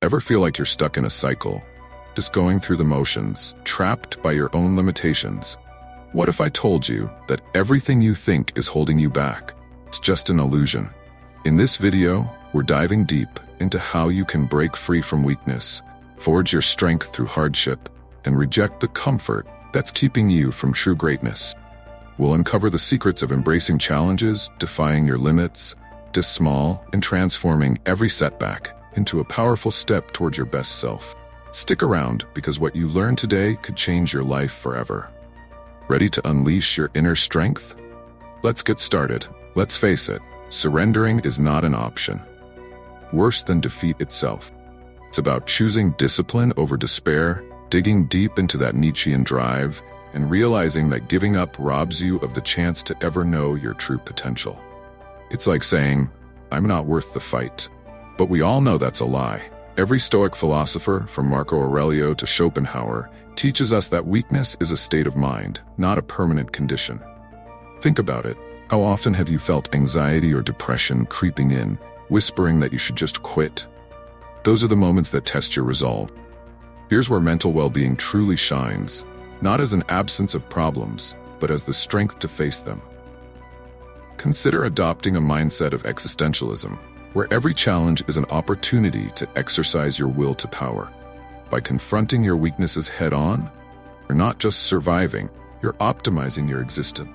Ever feel like you're stuck in a cycle, just going through the motions, trapped by your own limitations? What if I told you that everything you think is holding you back? It's just an illusion. In this video, we're diving deep into how you can break free from weakness, forge your strength through hardship, and reject the comfort that's keeping you from true greatness. We'll uncover the secrets of embracing challenges, defying your limits, small, and transforming every setback into a powerful step towards your best self. Stick around, because what you learn today could change your life forever. Ready to unleash your inner strength? Let's get started. Let's face it, surrendering is not an option. Worse than defeat itself. It's about choosing discipline over despair, digging deep into that Nietzschean drive, and realizing that giving up robs you of the chance to ever know your true potential. It's like saying, "I'm not worth the fight." But we all know that's a lie. Every Stoic philosopher, from Marco Aurelio to Schopenhauer, teaches us that weakness is a state of mind, not a permanent condition. Think about it. How often have you felt anxiety or depression creeping in, whispering that you should just quit? Those are the moments that test your resolve. Here's where mental well-being truly shines, not as an absence of problems, but as the strength to face them. Consider adopting a mindset of existentialism, where every challenge is an opportunity to exercise your will to power. By confronting your weaknesses head-on, you're not just surviving, you're optimizing your existence.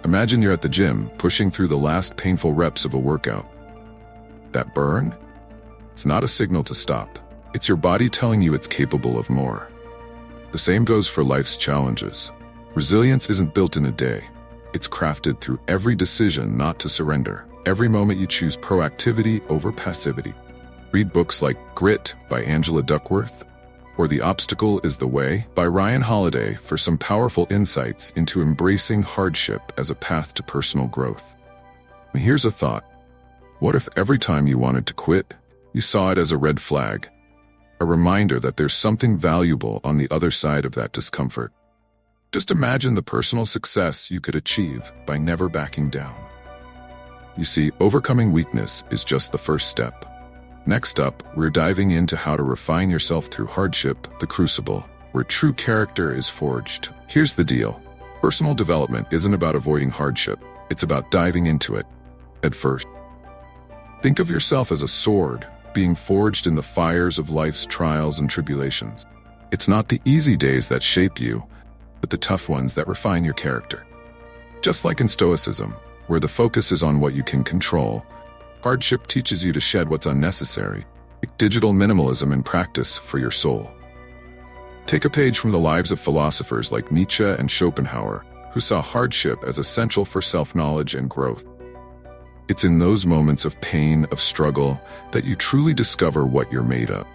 Imagine you're at the gym, pushing through the last painful reps of a workout. That burn? It's not a signal to stop. It's your body telling you it's capable of more. The same goes for life's challenges. Resilience isn't built in a day. It's crafted through every decision not to surrender, every moment you choose proactivity over passivity. Read books like Grit by Angela Duckworth or The Obstacle is the Way by Ryan Holiday for some powerful insights into embracing hardship as a path to personal growth. And here's a thought. What if every time you wanted to quit, you saw it as a red flag, a reminder that there's something valuable on the other side of that discomfort? Just imagine the personal success you could achieve by never backing down. You see, overcoming weakness is just the first step. Next up, we're diving into how to refine yourself through hardship, the crucible, where true character is forged. Here's the deal. Personal development isn't about avoiding hardship. It's about diving into it at first. Think of yourself as a sword, being forged in the fires of life's trials and tribulations. It's not the easy days that shape you, but the tough ones that refine your character. Just like in Stoicism, where the focus is on what you can control, hardship teaches you to shed what's unnecessary, like digital minimalism in practice for your soul. Take a page from the lives of philosophers like Nietzsche and Schopenhauer, who saw hardship as essential for self-knowledge and growth. It's in those moments of pain, of struggle, that you truly discover what you're made of.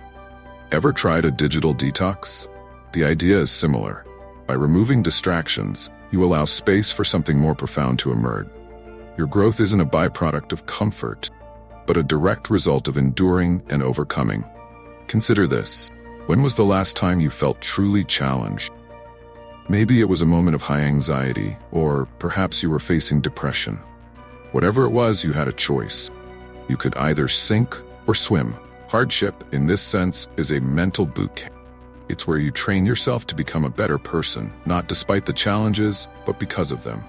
Ever tried a digital detox? The idea is similar. By removing distractions, you allow space for something more profound to emerge. Your growth isn't a byproduct of comfort, but a direct result of enduring and overcoming. Consider this. When was the last time you felt truly challenged? Maybe it was a moment of high anxiety, or perhaps you were facing depression. Whatever it was, you had a choice. You could either sink or swim. Hardship, in this sense, is a mental boot camp. It's where you train yourself to become a better person, not despite the challenges, but because of them.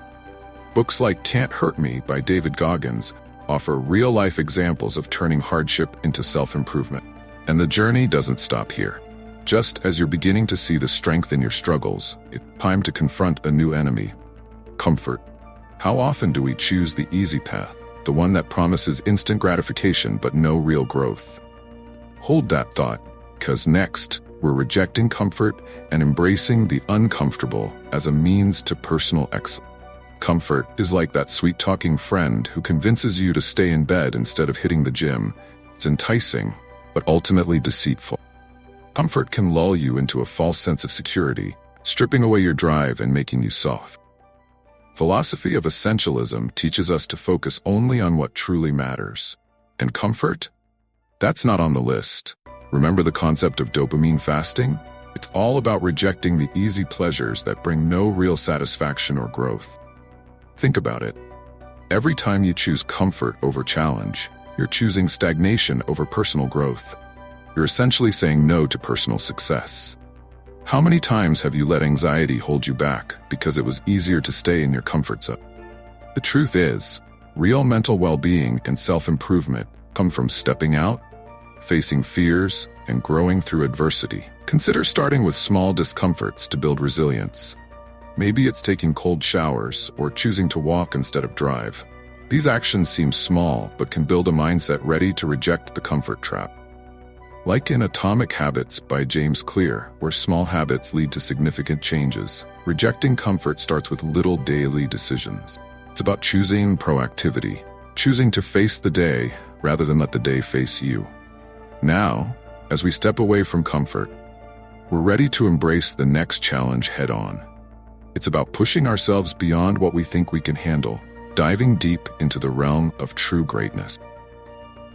Books like Can't Hurt Me by David Goggins offer real-life examples of turning hardship into self-improvement. And the journey doesn't stop here. Just as you're beginning to see the strength in your struggles, it's time to confront a new enemy: comfort. How often do we choose the easy path, the one that promises instant gratification but no real growth? Hold that thought, because next, we're rejecting comfort and embracing the uncomfortable as a means to personal excellence. Comfort is like that sweet-talking friend who convinces you to stay in bed instead of hitting the gym. It's enticing, but ultimately deceitful. Comfort can lull you into a false sense of security, stripping away your drive and making you soft. Philosophy of essentialism teaches us to focus only on what truly matters. And comfort? That's not on the list. Remember the concept of dopamine fasting? It's all about rejecting the easy pleasures that bring no real satisfaction or growth. Think about it. Every time you choose comfort over challenge, you're choosing stagnation over personal growth. You're essentially saying no to personal success. How many times have you let anxiety hold you back because it was easier to stay in your comfort zone? The truth is, real mental well-being and self-improvement come from stepping out, facing fears, and growing through adversity. Consider starting with small discomforts to build resilience. Maybe it's taking cold showers or choosing to walk instead of drive. These actions seem small but can build a mindset ready to reject the comfort trap. Like in Atomic Habits by James Clear, where small habits lead to significant changes, rejecting comfort starts with little daily decisions. It's about choosing proactivity, choosing to face the day rather than let the day face you. Now, as we step away from comfort, we're ready to embrace the next challenge head-on. It's about pushing ourselves beyond what we think we can handle, diving deep into the realm of true greatness.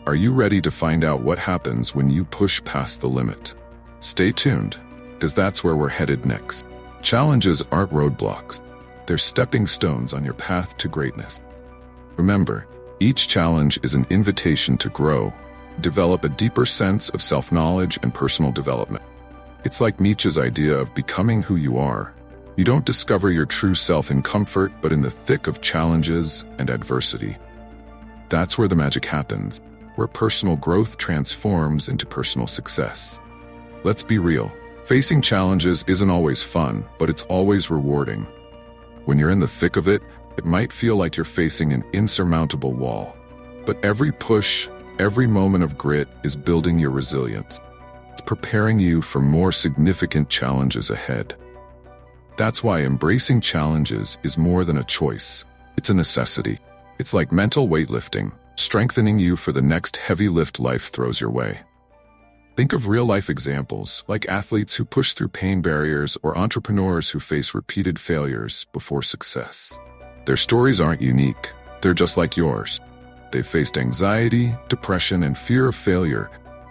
Are you ready to find out what happens when you push past the limit? Stay tuned, because that's where we're headed next. Challenges aren't roadblocks. They're stepping stones on your path to greatness. Remember, each challenge is an invitation to grow, develop a deeper sense of self-knowledge and personal development. It's like Nietzsche's idea of becoming who you are. You don't discover your true self in comfort, but in the thick of challenges and adversity. That's where the magic happens, where personal growth transforms into personal success. Let's be real. Facing challenges isn't always fun, but it's always rewarding. When you're in the thick of it, it might feel like you're facing an insurmountable wall. But every push, every moment of grit is building your resilience. It's preparing you for more significant challenges ahead. That's why embracing challenges is more than a choice. It's a necessity. It's like mental weightlifting, strengthening you for the next heavy lift life throws your way. Think of real-life examples, like athletes who push through pain barriers or entrepreneurs who face repeated failures before success. Their stories aren't unique. They're just like yours. They faced anxiety, depression, and fear of failure,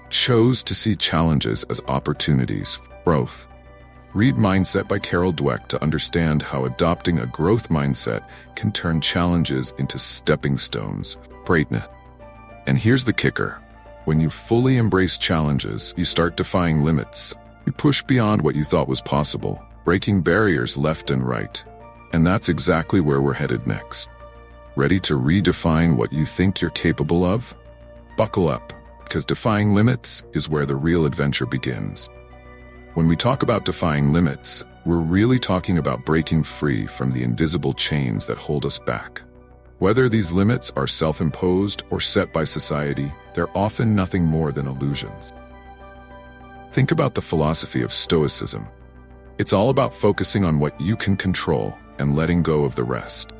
chose to see challenges as opportunities for growth. Read Mindset by Carol Dweck to understand how adopting a growth mindset can turn challenges into stepping stones of greatness. And here's the kicker. When you fully embrace challenges, you start defying limits. You push beyond what you thought was possible, breaking barriers left and right. And that's exactly where we're headed next. Ready to redefine what you think you're capable of? Buckle up, because defying limits is where the real adventure begins. When we talk about defying limits, we're really talking about breaking free from the invisible chains that hold us back. Whether these limits are self-imposed or set by society, they're often nothing more than illusions. Think about the philosophy of Stoicism. It's all about focusing on what you can control and letting go of the rest.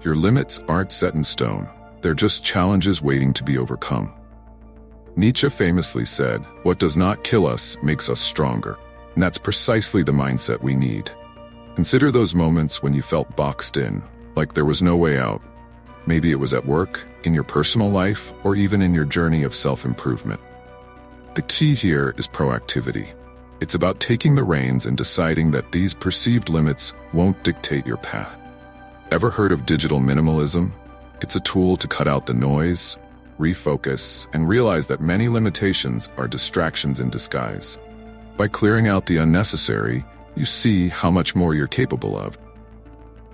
Your limits aren't set in stone. They're just challenges waiting to be overcome. Nietzsche famously said, "What does not kill us makes us stronger." And that's precisely the mindset we need. Consider those moments when you felt boxed in, like there was no way out. Maybe it was at work, in your personal life, or even in your journey of self-improvement. The key here is proactivity. It's about taking the reins and deciding that these perceived limits won't dictate your path. Ever heard of digital minimalism? It's a tool to cut out the noise, refocus, and realize that many limitations are distractions in disguise. By clearing out the unnecessary, you see how much more you're capable of.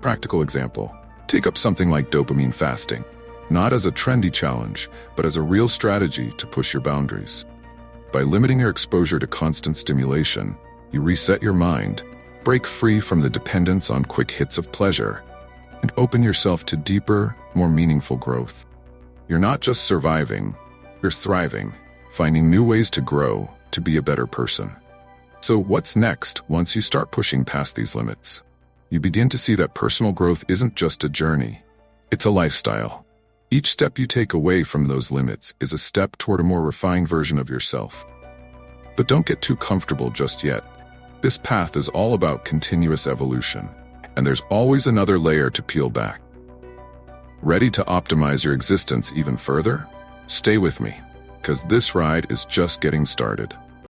Practical example. Take up something like dopamine fasting, not as a trendy challenge, but as a real strategy to push your boundaries. By limiting your exposure to constant stimulation, you reset your mind, break free from the dependence on quick hits of pleasure, and open yourself to deeper, more meaningful growth. You're not just surviving, you're thriving, finding new ways to grow, to be a better person. So what's next once you start pushing past these limits? You begin to see that personal growth isn't just a journey, it's a lifestyle. Each step you take away from those limits is a step toward a more refined version of yourself. But don't get too comfortable just yet. This path is all about continuous evolution, and there's always another layer to peel back. Ready to optimize your existence even further? Stay with me, because this ride is just getting started.